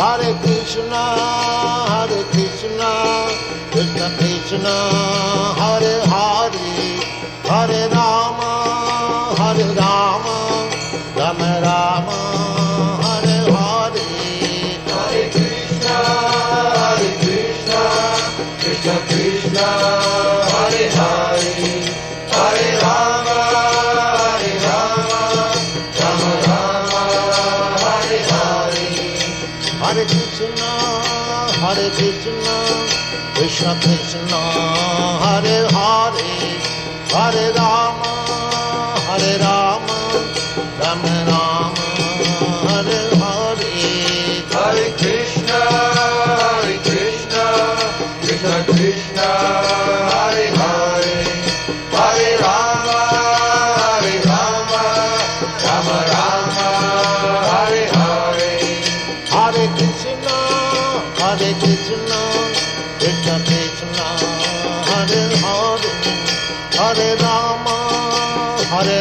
Hare Krishna, Krishna Krishna, Hare Hare, Hare Rama, Rama Rama, Hare Hare. Hare Krishna, Krishna Krishna, Hare Hare, Hare Rama, Rama Rama, Hare Hare. Hare Krishna, Krishna Krishna, Hare Hare, Hare Rama, Rama Rama, Hare Hare. Hare Krishna, Krishna Krishna, Hare Hare, Hare Rama, Rama Rama, Hare Hare. Hare Krishna, Krishna Krishna, Hare Hare, Hare Rama, Rama